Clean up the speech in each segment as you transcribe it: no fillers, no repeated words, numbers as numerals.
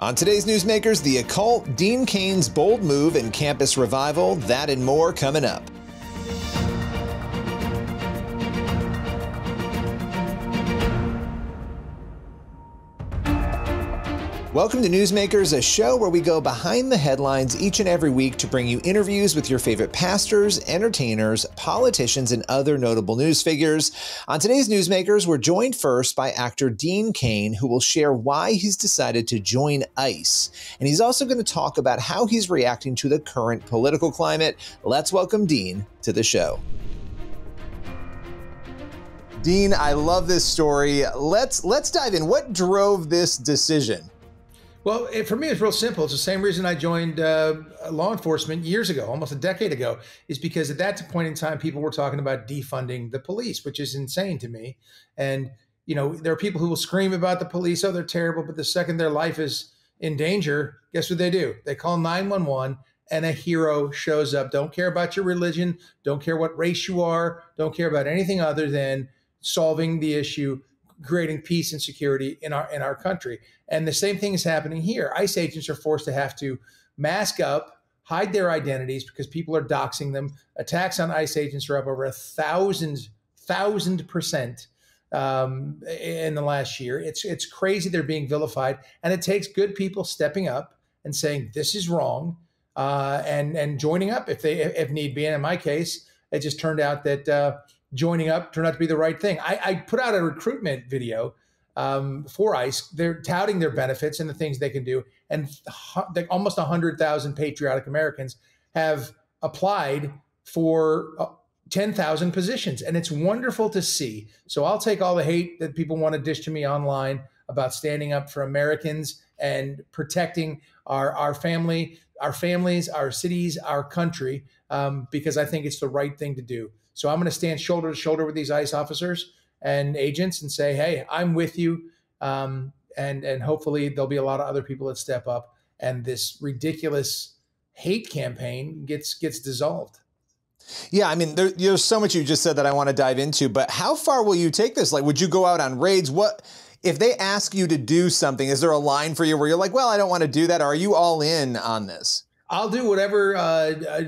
On today's Newsmakers, the Occult, Dean Cain's bold move and campus revival, that and more coming up. Welcome to Newsmakers, a show where we go behind the headlines each and every week to bring you interviews with your favorite pastors, entertainers, politicians, and other notable news figures. On today's Newsmakers, we're joined first by actor Dean Cain, who will share why he's decided to join ICE. And he's also going to talk about how he's reacting to the current political climate. Let's welcome Dean to the show. Dean, I love this story. Let's dive in. What drove this decision? Well, for me, it's real simple. It's the same reason I joined law enforcement years ago, almost a decade ago, is because at that point in time, people were talking about defunding the police, which is insane to me. And, you know, there are people who will scream about the police, oh, they're terrible, but the second their life is in danger, guess what they do? They call 911 and a hero shows up. Don't care about your religion, don't care what race you are, don't care about anything other than solving the issue, creating peace and security in our country. And the same thing is happening here. ICE agents are forced to have to mask up, hide their identities because people are doxing them. Attacks on ICE agents are up over 1,000% in the last year. It's crazy they're being vilified. And it takes good people stepping up and saying, this is wrong, and joining up if need be. And in my case, it just turned out that joining up turned out to be the right thing. I put out a recruitment video for ICE. They're touting their benefits and the things they can do. And almost 100,000 patriotic Americans have applied for 10,000 positions. And it's wonderful to see. So I'll take all the hate that people want to dish to me online about standing up for Americans and protecting our family, our families, our cities, our country, because I think it's the right thing to do. So I'm going to stand shoulder to shoulder with these ICE officers and agents and say, hey, I'm with you. And hopefully there'll be a lot of other people that step up and this ridiculous hate campaign gets dissolved. Yeah, I mean, there's so much you just said that I want to dive into, but how far will you take this? Like, would you go out on raids? What if they ask you to do something? Is there a line for you where you're like, well, I don't want to do that? Or are you all in on this? I'll do whatever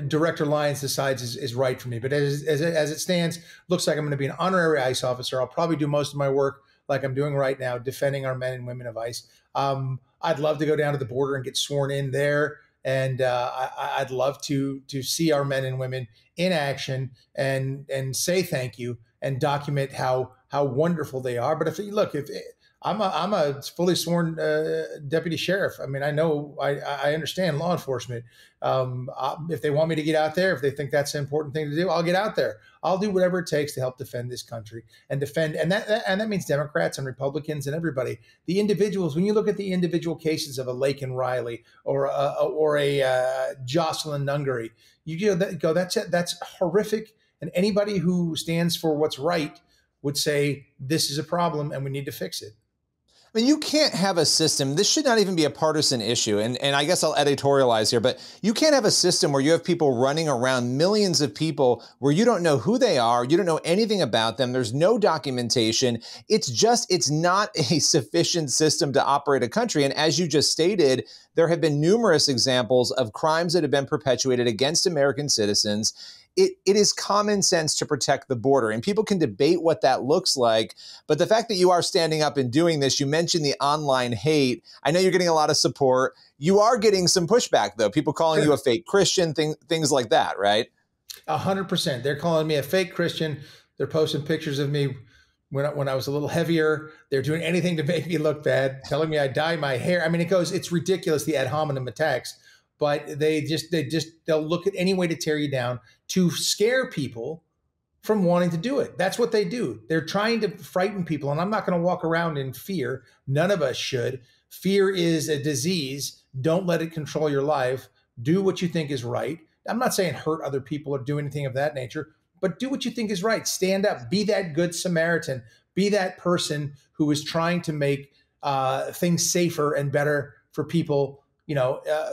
Director Lyons decides is right for me. But as it stands, looks like I'm going to be an honorary ICE officer. I'll probably do most of my work like I'm doing right now, defending our men and women of ICE. I'd love to go down to the border and get sworn in there. And I'd love to see our men and women in action and say thank you and document how wonderful they are. But if I'm a fully sworn deputy sheriff. I mean, I know, I understand law enforcement. If they want me to get out there, if they think that's an important thing to do, I'll get out there. I'll do whatever it takes to help defend this country and that means Democrats and Republicans and everybody. The individuals, when you look at the individual cases of a Laken Riley or a Jocelyn Nungary, that's horrific. And anybody who stands for what's right would say this is a problem and we need to fix it. I mean, you can't have a system. This should not even be a partisan issue. And I guess I'll editorialize here, but you can't have a system where you have people running around, millions of people, where you don't know who they are. You don't know anything about them. There's no documentation. It's not a sufficient system to operate a country. And as you just stated, there have been numerous examples of crimes that have been perpetuated against American citizens. It is common sense to protect the border, and people can debate what that looks like. But the fact that you are standing up and doing this, you mentioned the online hate. I know you're getting a lot of support. You are getting some pushback, though. People calling you a fake Christian, things like that, right? 100%. They're calling me a fake Christian. They're posting pictures of me when I was a little heavier. They're doing anything to make me look bad, telling me I dye my hair. I mean, it's ridiculous, the ad hominem attacks. But they'll look at any way to tear you down, to scare people from wanting to do it. That's what they do. They're trying to frighten people. And I'm not going to walk around in fear. None of us should. Fear is a disease. Don't let it control your life. Do what you think is right. I'm not saying hurt other people or do anything of that nature, but do what you think is right. Stand up. Be that good Samaritan. Be that person who is trying to make things safer and better for people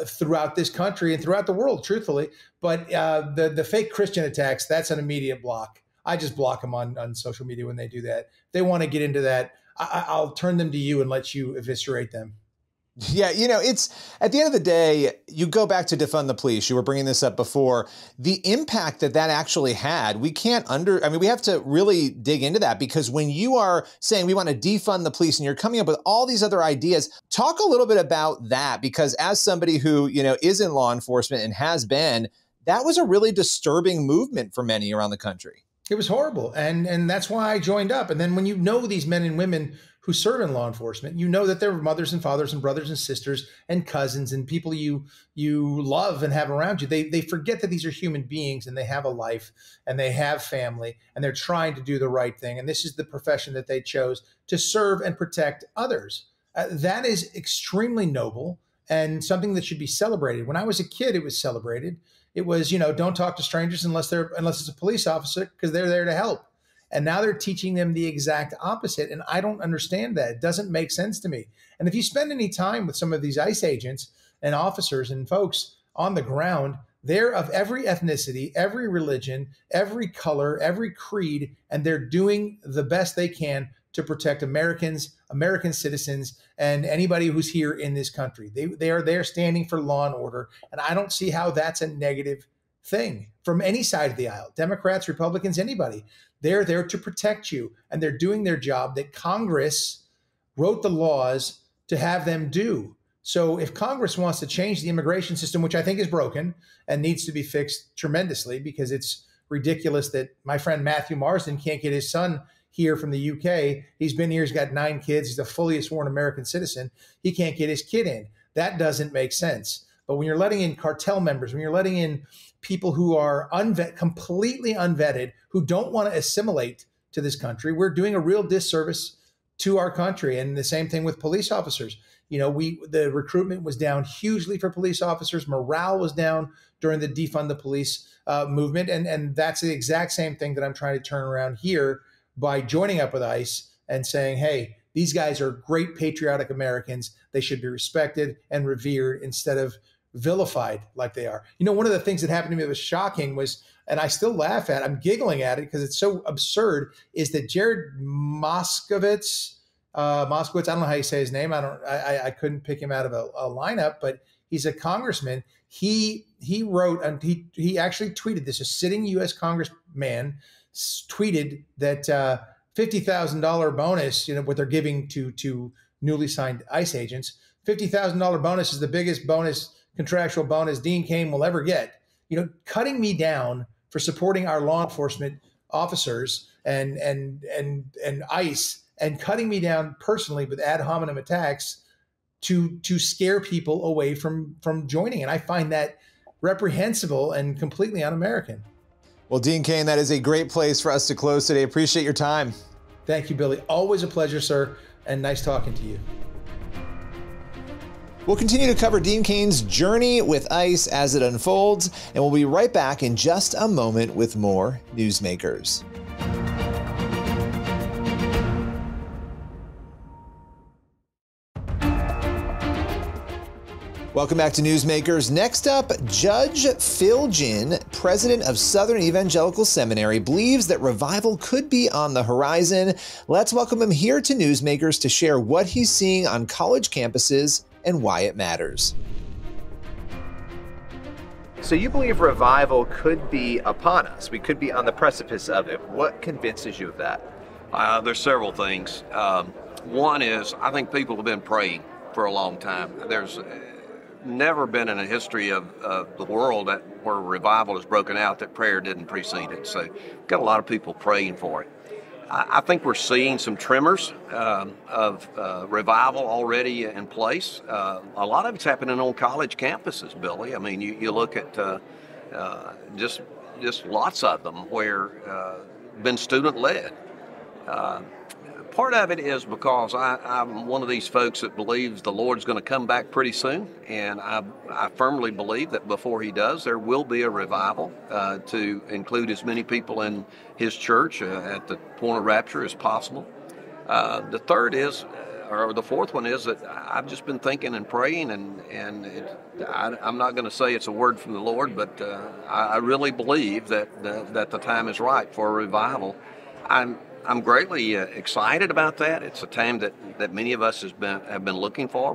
throughout this country and throughout the world, truthfully. But the fake Christian attacks, that's an immediate block. I just block them on social media when they do that. If they want to get into that, I'll turn them to you and let you eviscerate them. Yeah, it's at the end of the day, you go back to defund the police. You were bringing this up before. The impact that actually had, we have to really dig into that, because when you are saying we want to defund the police and you're coming up with all these other ideas, talk a little bit about that, because as somebody who, is in law enforcement and has been, that was a really disturbing movement for many around the country. It was horrible. And that's why I joined up. And then when you know these men and women who serve in law enforcement, you know that they're mothers and fathers and brothers and sisters and cousins and people you love and have around you. They forget that these are human beings and they have a life and they have family and they're trying to do the right thing. And this is the profession that they chose to serve and protect others. That is extremely noble and something that should be celebrated. When I was a kid, it was celebrated. It was, don't talk to strangers unless it's a police officer, because they're there to help. And now they're teaching them the exact opposite. And I don't understand that. It doesn't make sense to me. And if you spend any time with some of these ICE agents and officers and folks on the ground, they're of every ethnicity, every religion, every color, every creed, and they're doing the best they can to protect Americans, American citizens, and anybody who's here in this country. They are there standing for law and order. And I don't see how that's a negative thing from any side of the aisle. Democrats, Republicans, anybody. They're there to protect you, and they're doing their job that Congress wrote the laws to have them do. So if Congress wants to change the immigration system, which I think is broken and needs to be fixed tremendously, because it's ridiculous that my friend Matthew Marsden can't get his son here from the UK. He's been here. He's got 9 kids. He's a fully sworn American citizen. He can't get his kid in. That doesn't make sense. But when you're letting in cartel members, when you're letting in people who are completely unvetted, who don't want to assimilate to this country, we're doing a real disservice to our country. And the same thing with police officers. The recruitment was down hugely for police officers. Morale was down during the defund the police movement. And that's the exact same thing that I'm trying to turn around here by joining up with ICE and saying, hey, these guys are great patriotic Americans. They should be respected and revered instead of vilified like they are. One of the things that happened to me that was shocking was, and I still laugh at, I'm giggling at it because it's so absurd, is that Jared Moskowitz, I don't know how you say his name. I couldn't pick him out of a lineup, but he's a congressman. He wrote, and he actually tweeted this, a sitting U.S. congressman tweeted that $50,000 bonus, what they're giving to newly signed ICE agents, $50,000 bonus is the biggest contractual bonus Dean Cain will ever get. Cutting me down for supporting our law enforcement officers and ICE, and cutting me down personally with ad hominem attacks to scare people away from joining. And I find that reprehensible and completely un-American. Well, Dean Cain, that is a great place for us to close today. Appreciate your time. Thank you, Billy. Always a pleasure, sir, and nice talking to you. We'll continue to cover Dean Cain's journey with ICE as it unfolds, and we'll be right back in just a moment with more Newsmakers. Welcome back to Newsmakers. Next up, Judge Phil Ginn, president of Southern Evangelical Seminary, believes that revival could be on the horizon. Let's welcome him here to Newsmakers to share what he's seeing on college campuses and why it matters. So you believe revival could be upon us? We could be on the precipice of it. What convinces you of that? There's several things. One is, I think people have been praying for a long time. There's never been in a history of the world where revival has broken out that prayer didn't precede it. So we've got a lot of people praying for it. I think we're seeing some tremors of revival already in place. A lot of it's happening on college campuses, Billy. I mean, you look at just lots of them where been student-led. Part of it is because I'm one of these folks that believes the Lord's going to come back pretty soon, and I firmly believe that before He does, there will be a revival to include as many people in His church at the point of rapture as possible. The third is, or the fourth one is, that I've just been thinking and praying, and I'm not going to say it's a word from the Lord, but I really believe that the time is right for a revival. I'm greatly excited about that. It's a time that many of us have been looking for.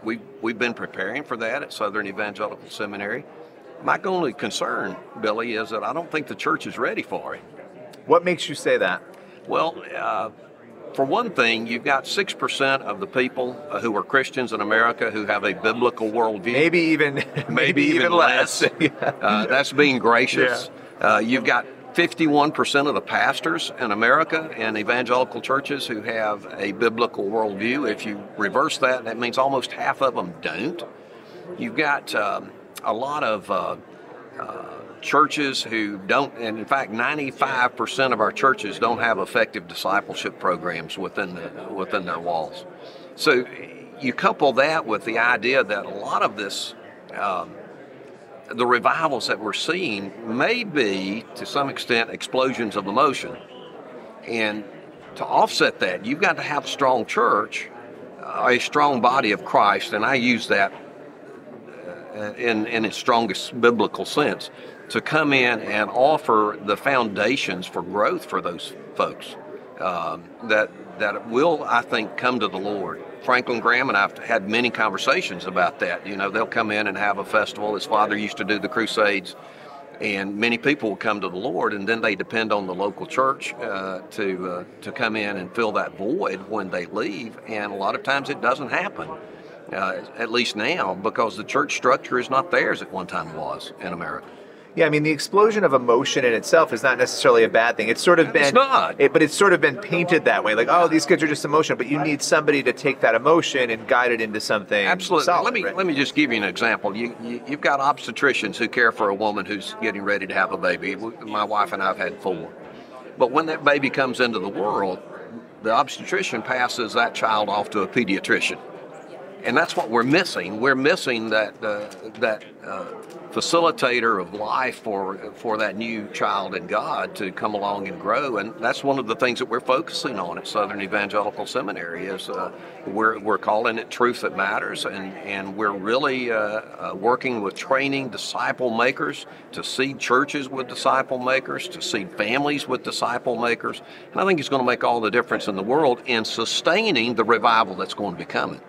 We've been preparing for that at Southern Evangelical Seminary. My only concern, Billy, is that I don't think the church is ready for it. What makes you say that? Well, for one thing, you've got 6% of the people who are Christians in America who have a biblical worldview. Maybe even less. That's being gracious. Yeah. You've got 51% of the pastors in America and evangelical churches who have a biblical worldview. If you reverse that, that means almost half of them don't. You've got a lot of churches who don't, and in fact 95% of our churches don't have effective discipleship programs within their walls. So you couple that with the idea that a lot of this, the revivals that we're seeing may be, to some extent, explosions of emotion. And to offset that, you've got to have a strong church, a strong body of Christ, and I use that in its strongest biblical sense, to come in and offer the foundations for growth for those folks that will, I think, come to the Lord. Franklin Graham and I've had many conversations about that. You know, they'll come in and have a festival. His father used to do the Crusades, and many people will come to the Lord, and then they depend on the local church to come in and fill that void when they leave. And a lot of times it doesn't happen, at least now, because the church structure is not there as it one time was in America. Yeah, I mean, the explosion of emotion in itself is not necessarily a bad thing. It's sort of been, it's not. But it's sort of been painted that way, like, oh, these kids are just emotional. But you need somebody to take that emotion and guide it into something. Absolutely. Solid, Let me just give you an example. You've got obstetricians who care for a woman who's getting ready to have a baby. My wife and I've had 4. But when that baby comes into the world, the obstetrician passes that child off to a pediatrician. And that's what we're missing. We're missing that facilitator of life for that new child in God to come along and grow. And that's one of the things that we're focusing on at Southern Evangelical Seminary is we're calling it Truth That Matters, and we're really working with training disciple makers to seed churches with disciple makers, to seed families with disciple makers. And I think it's going to make all the difference in the world in sustaining the revival that's going to be coming.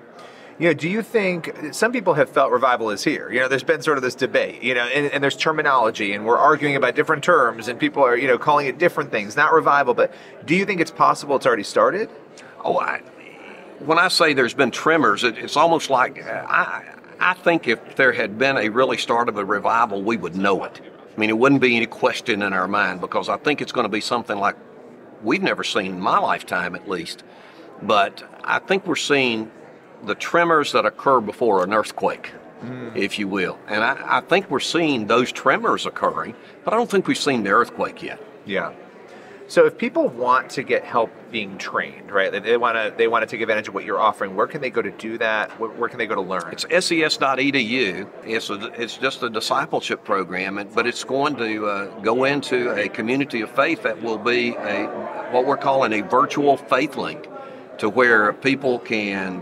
You know, do you think some people have felt revival is here? You know, there's been sort of this debate, you know, and there's terminology, and we're arguing about different terms, and people are, you know, calling it different things, not revival. But do you think it's possible it's already started? Oh, when I say there's been tremors, it's almost like I think if there had been a really start of a revival, we would know it. I mean, it wouldn't be any question in our mind, because I think it's going to be something like we've never seen in my lifetime, at least. But I think we're seeing the tremors that occur before an earthquake, if you will. And I think we're seeing those tremors occurring, but I don't think we've seen the earthquake yet. Yeah. So if people want to get help being trained, right, they want to take advantage of what you're offering, where can they go to do that? Where can they go to learn? It's ses.edu. It's just a discipleship program, but it's going to go into a community of faith that will be what we're calling a virtual faith link, to where people can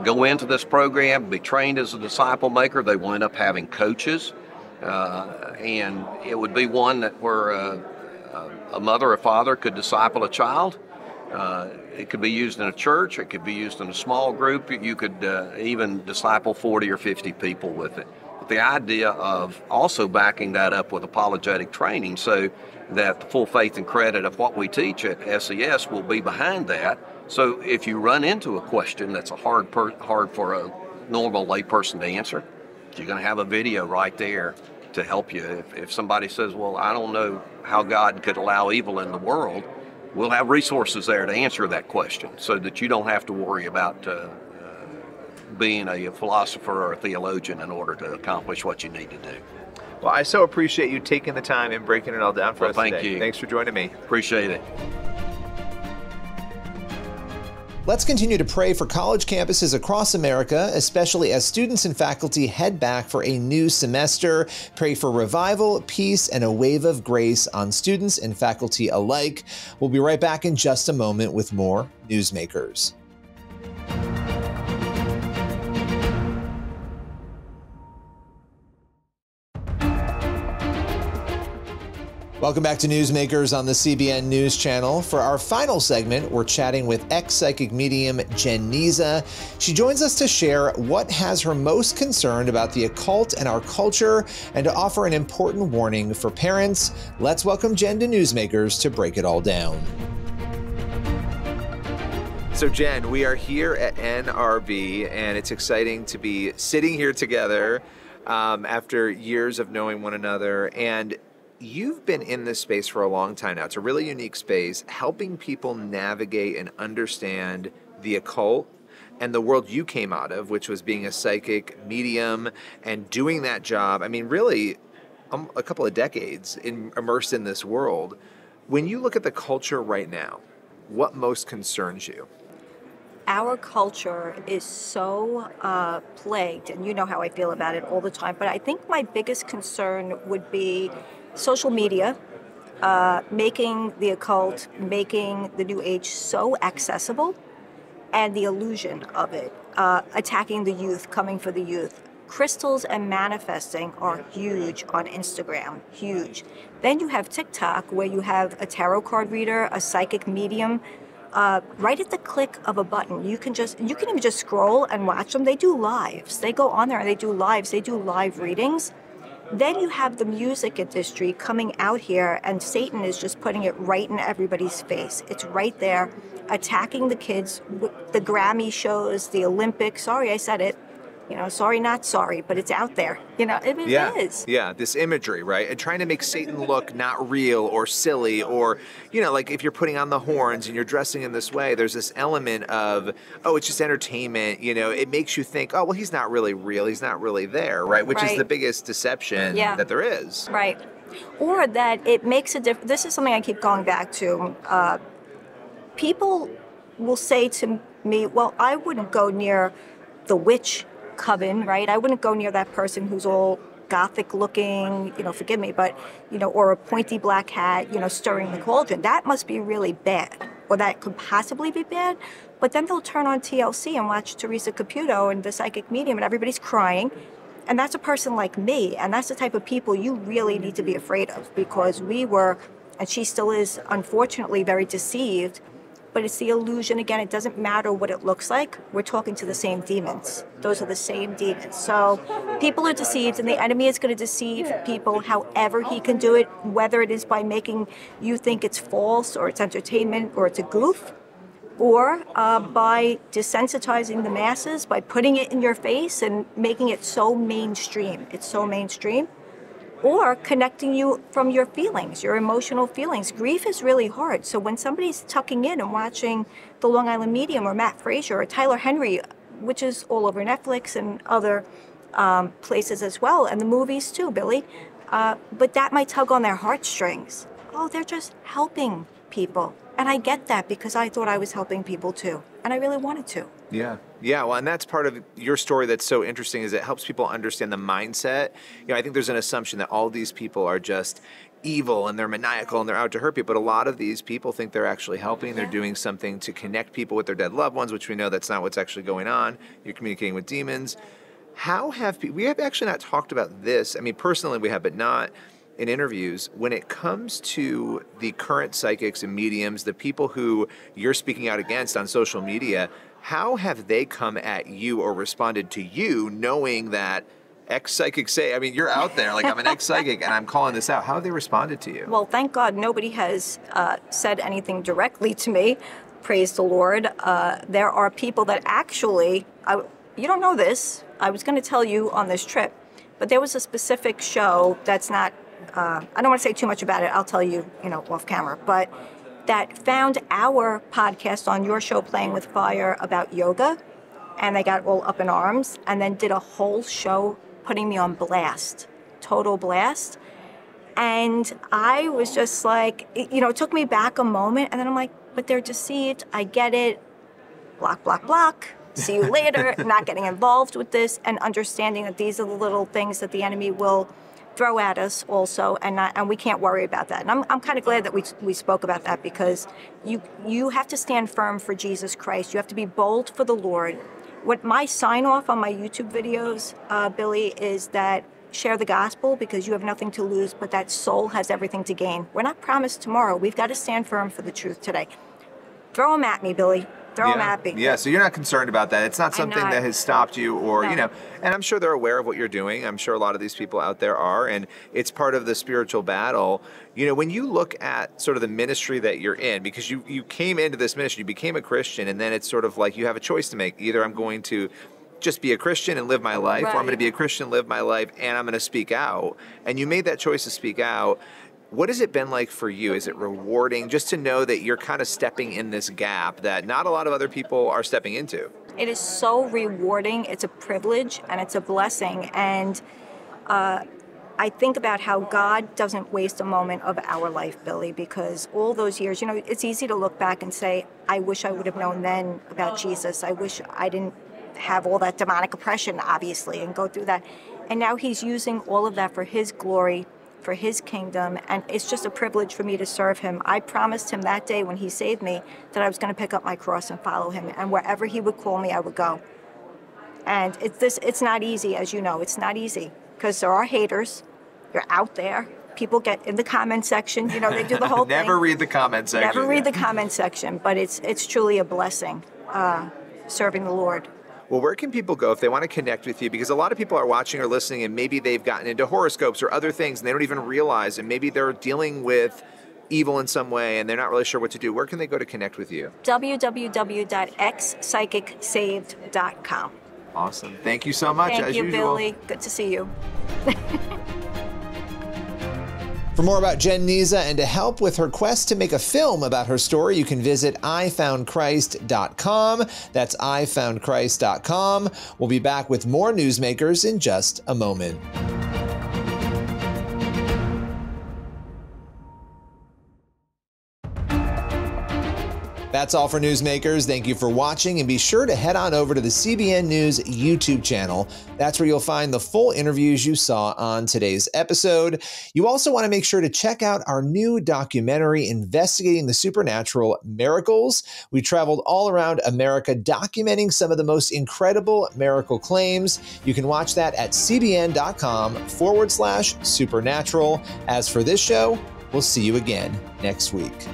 go into this program, be trained as a disciple maker. They will end up having coaches, and it would be one that where a mother or father could disciple a child. It could be used in a church. It could be used in a small group. You could even disciple 40 or 50 people with it. But the idea of also backing that up with apologetic training, so that the full faith and credit of what we teach at SES will be behind that. So if you run into a question that's hard for a normal layperson to answer, you're going to have a video right there to help you. If somebody says, well, I don't know how God could allow evil in the world, we'll have resources there to answer that question, so that you don't have to worry about being a philosopher or a theologian in order to accomplish what you need to do. Well, I so appreciate you taking the time and breaking it all down for us today. Thank you. Thanks for joining me. Appreciate it. Let's continue to pray for college campuses across America, especially as students and faculty head back for a new semester. Pray for revival, peace, and a wave of grace on students and faculty alike. We'll be right back in just a moment with more Newsmakers. Welcome back to Newsmakers on the CBN News Channel. For our final segment, we're chatting with ex-psychic medium Jen Niza. She joins us to share what has her most concerned about the occult and our culture, and to offer an important warning for parents. Let's welcome Jen to Newsmakers to break it all down. So Jen, we are here at NRB, and it's exciting to be sitting here together after years of knowing one another. And you've been in this space for a long time now. It's a really unique space, helping people navigate and understand the occult and the world you came out of, which was being a psychic medium and doing that job. I mean, really, a couple of decades immersed in this world. When you look at the culture right now, what most concerns you? Our culture is so plagued, and you know how I feel about it all the time, but I think my biggest concern would be social media, making the occult, making the New Age so accessible, and the illusion of it, attacking the youth, coming for the youth. Crystals and manifesting are huge on Instagram, huge. Then you have TikTok, where you have a tarot card reader, a psychic medium, right at the click of a button. You can even just scroll and watch them. They do lives. They go on there and they do lives. They do live readings. Then you have the music industry coming out here, and Satan is just putting it right in everybody's face. It's right there, attacking the kids, the Grammy shows, the Olympics. Sorry, I said it. You know, sorry, not sorry, but it's out there. You know, it is. Yeah, this imagery, right? And trying to make Satan look not real or silly, or, you know, like if you're putting on the horns and you're dressing in this way, there's this element of, oh, it's just entertainment. You know, it makes you think, oh, well, he's not really real. He's not really there, right? Which is the biggest deception that there is. Right. Or that it makes a difference. This is something I keep going back to. People will say to me, well, I wouldn't go near the witch coven, right? I wouldn't go near that person who's all gothic looking, you know, forgive me, but, you know, or a pointy black hat, you know, stirring the cauldron. That must be really bad, or that could possibly be bad. But then they'll turn on TLC and watch Teresa Caputo and the psychic medium, and everybody's crying. And that's a person like me, and that's the type of people you really need to be afraid of, because we were, and she still is, unfortunately, very deceived. But it's the illusion. Again, it doesn't matter what it looks like. We're talking to the same demons. Those are the same demons. So people are deceived, and the enemy is going to deceive people however he can do it, whether it is by making you think it's false, or it's entertainment, or it's a goof, or by desensitizing the masses, by putting it in your face and making it so mainstream. It's so mainstream. Or connecting you from your feelings, your emotional feelings. Grief is really hard. So when somebody's tucking in and watching The Long Island Medium, or Matt Frazier, or Tyler Henry, which is all over Netflix and other places as well, and the movies too, Billy, but that might tug on their heartstrings. Oh, they're just helping people. And I get that, because I thought I was helping people too, and I really wanted to. Yeah, well, and that's part of your story that's so interesting, is it helps people understand the mindset. You know, I think there's an assumption that all these people are just evil and they're maniacal and they're out to hurt people, but a lot of these people think they're actually helping. They're doing something to connect people with their dead loved ones, which we know that's not what's actually going on. You're communicating with demons. We have actually not talked about this. I mean, personally we have, but not in interviews. When it comes to the current psychics and mediums, the people who you're speaking out against on social media, how have they come at you or responded to you, knowing that ex-psychics say, I mean, you're out there, like, I'm an ex-psychic and I'm calling this out. How have they responded to you? Well, thank God nobody has said anything directly to me. Praise the Lord. There are people that actually, you don't know this, I was going to tell you on this trip, but there was a specific show that's not, I don't want to say too much about it, I'll tell you, you know, off camera, but that found our podcast on your show, Playing with Fire, about yoga, and they got all up in arms, and then did a whole show putting me on blast, total blast. And I was just like, you know, it took me back a moment, and then I'm like, but they're deceived, I get it, block, block, block, see you later, not getting involved with this, and understanding that these are the little things that the enemy will throw at us also, and we can't worry about that. And I'm kind of glad that we spoke about that, because you have to stand firm for Jesus Christ. You have to be bold for the Lord. What my sign off on my YouTube videos, Billy, is that share the gospel because you have nothing to lose, but that soul has everything to gain. We're not promised tomorrow. We've got to stand firm for the truth today. Throw them at me, Billy. Throw them at me. Yeah, so you're not concerned about that. It's not something that has stopped you or, No. you know, and I'm sure they're aware of what you're doing. I'm sure a lot of these people out there are, and it's part of the spiritual battle. You know, when you look at sort of the ministry that you're in, because you came into this ministry, you became a Christian, and then it's sort of like you have a choice to make. Either I'm going to just be a Christian and live my life, or I'm going to be a Christian, live my life, and I'm going to speak out. And you made that choice to speak out. What has it been like for you? Is it rewarding just to know that you're kind of stepping in this gap that not a lot of other people are stepping into? It is so rewarding. It's a privilege and it's a blessing. And I think about how God doesn't waste a moment of our life, Billy, because all those years, you know, it's easy to look back and say, I wish I would have known then about Jesus. I wish I didn't have all that demonic oppression, obviously, and go through that. And now he's using all of that for his glory, for his kingdom, and it's just a privilege for me to serve him. I promised him that day when he saved me that I was going to pick up my cross and follow him, and wherever he would call me, I would go. And it's not easy, as you know. It's not easy, because there are haters. You're out there. People get in the comment section. You know, they do the whole thing. Never read the comment section. Never read the comment section, but it's truly a blessing, serving the Lord. Well, where can people go if they want to connect with you? Because a lot of people are watching or listening and maybe they've gotten into horoscopes or other things and they don't even realize, and maybe they're dealing with evil in some way and they're not really sure what to do. Where can they go to connect with you? www.xpsychicsaved.com. Awesome. Thank you so much. Thank you, usual. Billy. Good to see you. For more about Jen Niza and to help with her quest to make a film about her story, you can visit ifoundchrist.com. That's ifoundchrist.com. We'll be back with more Newsmakers in just a moment. That's all for Newsmakers. Thank you for watching, and be sure to head on over to the CBN News YouTube channel. That's where you'll find the full interviews you saw on today's episode. You also want to make sure to check out our new documentary investigating the supernatural miracles. We traveled all around America documenting some of the most incredible miracle claims. You can watch that at cbn.com/supernatural. As for this show, we'll see you again next week.